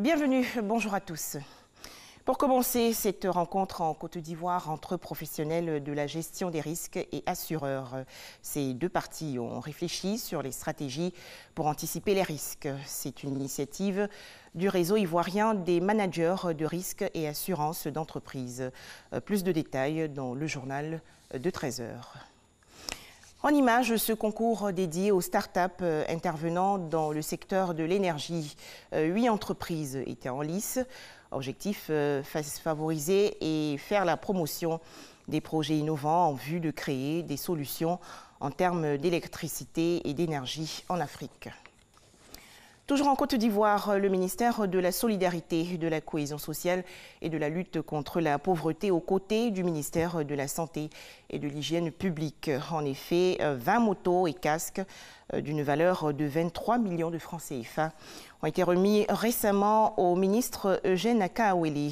Bienvenue, bonjour à tous. Pour commencer, cette rencontre en Côte d'Ivoire entre professionnels de la gestion des risques et assureurs. Ces deux parties ont réfléchi sur les stratégies pour anticiper les risques. C'est une initiative du réseau ivoirien des managers de risques et assurances d'entreprise. Plus de détails dans le journal de 13 h. En images, ce concours dédié aux startups intervenant dans le secteur de l'énergie. 8 entreprises étaient en lice. Objectif, favoriser et faire la promotion des projets innovants en vue de créer des solutions en termes d'électricité et d'énergie en Afrique. Toujours en Côte d'Ivoire, le ministère de la Solidarité, de la Cohésion sociale et de la lutte contre la pauvreté aux côtés du ministère de la Santé et de l'Hygiène publique. En effet, 20 motos et casques d'une valeur de 23 millions de francs CFA ont été remis récemment au ministre Eugène Akaawele.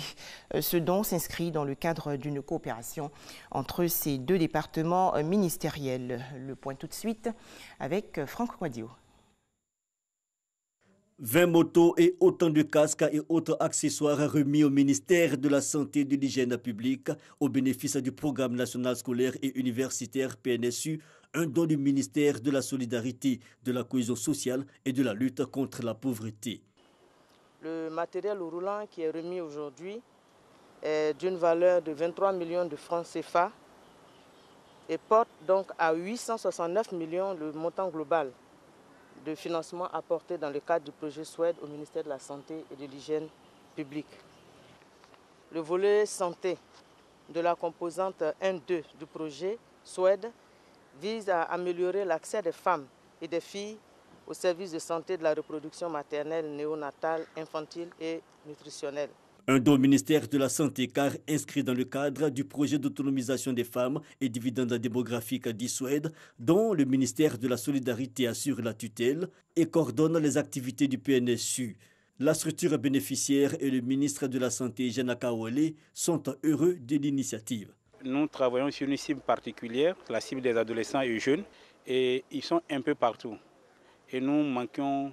Ce don s'inscrit dans le cadre d'une coopération entre ces deux départements ministériels. Le point tout de suite avec Franck Quadio. 20 motos et autant de casques et autres accessoires remis au ministère de la Santé et de l'Hygiène publique au bénéfice du programme national scolaire et universitaire PNSU, un don du ministère de la Solidarité, de la Cohésion sociale et de la lutte contre la pauvreté. Le matériel roulant qui est remis aujourd'hui est d'une valeur de 23 millions de francs CFA et porte donc à 869 millions le montant global de financement apporté dans le cadre du projet SWED au ministère de la Santé et de l'Hygiène publique. Le volet santé de la composante 1-2 du projet SWED vise à améliorer l'accès des femmes et des filles aux services de santé de la reproduction maternelle, néonatale, infantile et nutritionnelle. Un don au ministère de la Santé car inscrit dans le cadre du projet d'autonomisation des femmes et dividende démographique d'ISWED, dont le ministère de la Solidarité assure la tutelle et coordonne les activités du PNSU. La structure bénéficiaire et le ministre de la Santé, Eugène Akaawele, sont heureux de l'initiative. Nous travaillons sur une cible particulière, la cible des adolescents et jeunes, et ils sont un peu partout. Et nous manquons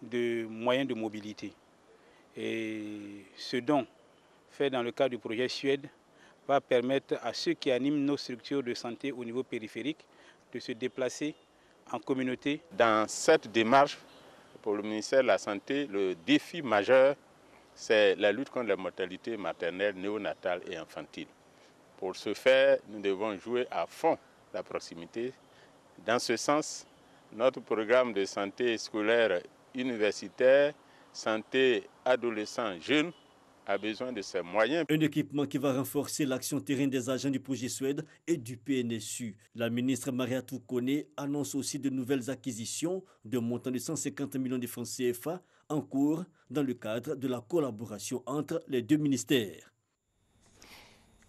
de moyens de mobilité. Et ce don fait dans le cadre du projet SWED va permettre à ceux qui animent nos structures de santé au niveau périphérique de se déplacer en communauté. Dans cette démarche, pour le ministère de la Santé, le défi majeur, c'est la lutte contre la mortalité maternelle, néonatale et infantile. Pour ce faire, nous devons jouer à fond la proximité. Dans ce sens, notre programme de santé scolaire universitaire, santé adolescents jeunes, a besoin de ces moyens. Un équipement qui va renforcer l'action terrain des agents du projet SWED et du PNSU. La ministre Mariatou Kone annonce aussi de nouvelles acquisitions de montant de 150 millions de francs CFA en cours dans le cadre de la collaboration entre les deux ministères.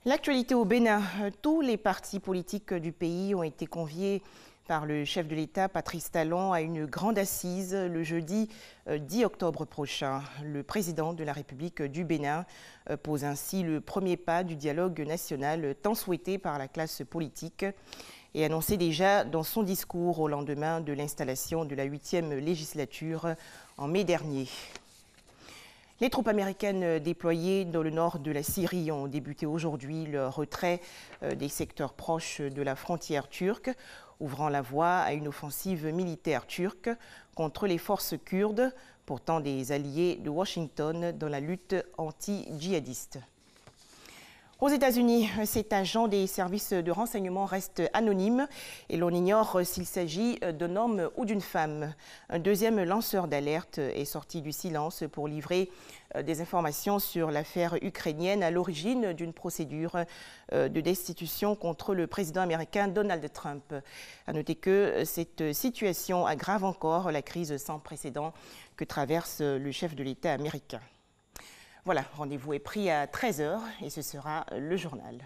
L'actualité au Bénin, tous les partis politiques du pays ont été conviés par le chef de l'État, Patrice Talon, à une grande assise le jeudi 10 octobre prochain. Le président de la République du Bénin pose ainsi le premier pas du dialogue national tant souhaité par la classe politique et annoncé déjà dans son discours au lendemain de l'installation de la 8e législature en mai dernier. Les troupes américaines déployées dans le nord de la Syrie ont débuté aujourd'hui leur retrait des secteurs proches de la frontière turque, ouvrant la voie à une offensive militaire turque contre les forces kurdes, pourtant des alliés de Washington dans la lutte anti-djihadiste. Aux États-Unis, cet agent des services de renseignement reste anonyme et l'on ignore s'il s'agit d'un homme ou d'une femme. Un deuxième lanceur d'alerte est sorti du silence pour livrer des informations sur l'affaire ukrainienne à l'origine d'une procédure de destitution contre le président américain Donald Trump. À noter que cette situation aggrave encore la crise sans précédent que traverse le chef de l'État américain. Voilà, rendez-vous est pris à 13 h et ce sera le journal.